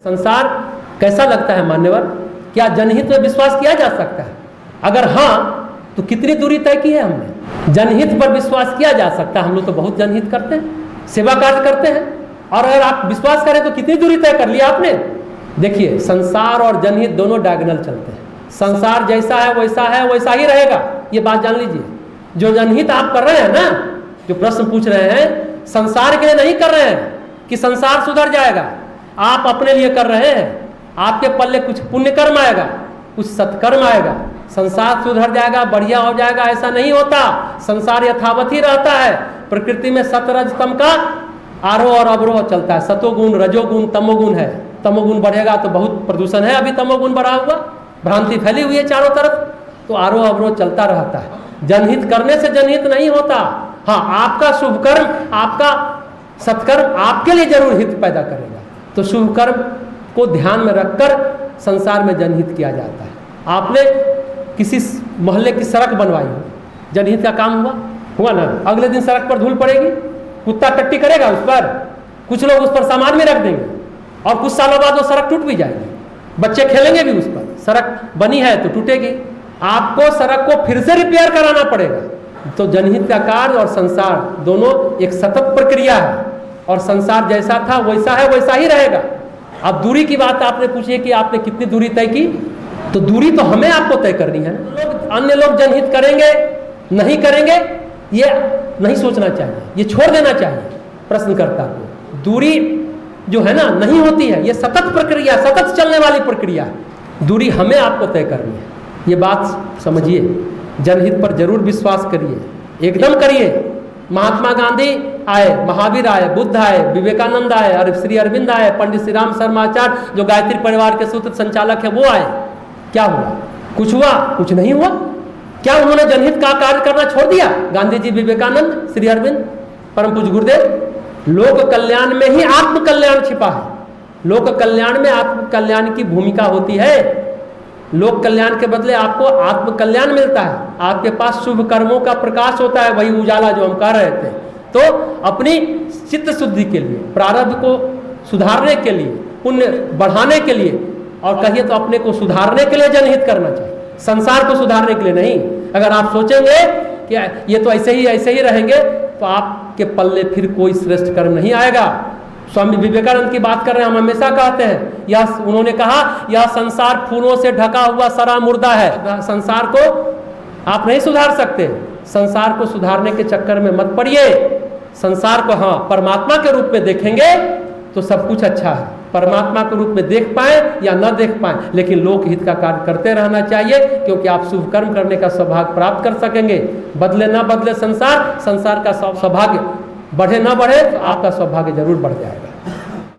संसार कैसा लगता है मान्यवर? क्या जनहित में विश्वास किया जा सकता है? अगर हाँ तो कितनी दूरी तय की है हमने? जनहित पर विश्वास किया जा सकता है। हम लोग तो बहुत जनहित करते हैं, सेवा कार्य करते हैं, और अगर आप विश्वास करें तो कितनी दूरी तय कर लिया आपने? देखिए, संसार और जनहित दोनों डायगोनल चलते हैं। संसार जैसा है वैसा ही रहेगा, ये बात जान लीजिए। जो जनहित आप कर रहे हैं ना, जो प्रश्न पूछ रहे हैं, संसार के लिए नहीं कर रहे हैं कि संसार सुधर जाएगा, आप अपने लिए कर रहे हैं। आपके पल्ले कुछ पुण्य कर्म आएगा, कुछ सत्कर्म आएगा, संसार सुधर जाएगा, बढ़िया हो जाएगा, ऐसा नहीं होता। संसार यथावत ही रहता है। प्रकृति में सत रज तम का आरोह और अवरोह चलता है। सतोगुण, रजोगुण, तमोगुण है। तमोगुण बढ़ेगा तो बहुत प्रदूषण है, अभी तमोगुण बढ़ा हुआ, भ्रांति फैली हुई है चारों तरफ, तो आरोह अवरोह चलता रहता है। जनहित करने से जनहित नहीं होता। हाँ, आपका शुभ कर्म, आपका सत्कर्म आपके लिए जरूर हित पैदा करेगा, तो शुभ कर्म को ध्यान में रखकर संसार में जनहित किया जाता है। आपने किसी मोहल्ले की सड़क बनवाई हो, जनहित का काम हुआ ना? अगले दिन सड़क पर धूल पड़ेगी, कुत्ता टट्टी करेगा उस पर, कुछ लोग उस पर सामान भी रख देंगे, और कुछ सालों बाद वो सड़क टूट भी जाएगी, बच्चे खेलेंगे भी उस पर। सड़क बनी है तो टूटेगी, आपको सड़क को फिर से रिपेयर कराना पड़ेगा। तो जनहित का कार्य और संसार दोनों एक सतत प्रक्रिया है, और संसार जैसा था वैसा है, वैसा ही रहेगा। अब दूरी की बात आपने पूछी है कि आपने कितनी दूरी तय की, तो दूरी तो हमें आपको तय करनी है। अन्य लोग जनहित करेंगे नहीं करेंगे, ये नहीं सोचना चाहिए, ये छोड़ देना चाहिए प्रश्नकर्ता को। दूरी जो है ना, नहीं होती है, ये सतत प्रक्रिया, सतत चलने वाली प्रक्रिया है। दूरी हमें आपको तय करनी है, ये बात समझिए। जनहित पर जरूर विश्वास करिए, एकदम करिए। महात्मा गांधी आए, महावीर आए, बुद्ध आए, विवेकानंद आए, और श्री अरविंद आए, पंडित श्री राम शर्माचार्य जो गायत्री परिवार के सूत्र संचालक है वो आए। क्या हुआ? कुछ हुआ? कुछ नहीं हुआ। क्या उन्होंने जनहित का कार्य करना छोड़ दिया? गांधी जी, विवेकानंद, श्री अरविंद, परम पूज्य गुरुदेव। लोक कल्याण में ही आत्म कल्याण छिपा है। लोक कल्याण में आत्म कल्याण की भूमिका होती है। लोक कल्याण के बदले आपको आत्म कल्याण मिलता है। आपके पास शुभ कर्मों का प्रकाश होता है, वही उजाला जो हम कह रहे थे। तो अपनी चित्त शुद्धि के लिए, प्रारब्ध को सुधारने के लिए, पुण्य बढ़ाने के लिए, और कहिए तो अपने को सुधारने के लिए जनहित करना चाहिए, संसार को सुधारने के लिए नहीं। अगर आप सोचेंगे कि ये तो ऐसे ही रहेंगे, तो आपके पल्ले फिर कोई श्रेष्ठ कर्म नहीं आएगा। स्वामी विवेकानंद की बात कर रहे हैं, हम हमेशा कहते हैं, यह उन्होंने कहा, यह संसार फूलों से ढका हुआ सरा मुर्दा है। संसार को आप नहीं सुधार सकते। संसार को सुधारने के चक्कर में मत पड़िए। संसार को हाँ परमात्मा के रूप में देखेंगे तो सब कुछ अच्छा है। परमात्मा के रूप में देख पाए या न देख पाए, लेकिन लोकहित का कार्य करते रहना चाहिए, क्योंकि आप शुभ कर्म करने का सौभाग्य प्राप्त कर सकेंगे। बदले न बदले संसार, संसार का सौभाग्य बढ़े न बढ़े, तो आपका सौभाग्य जरूर बढ़ जाएगा।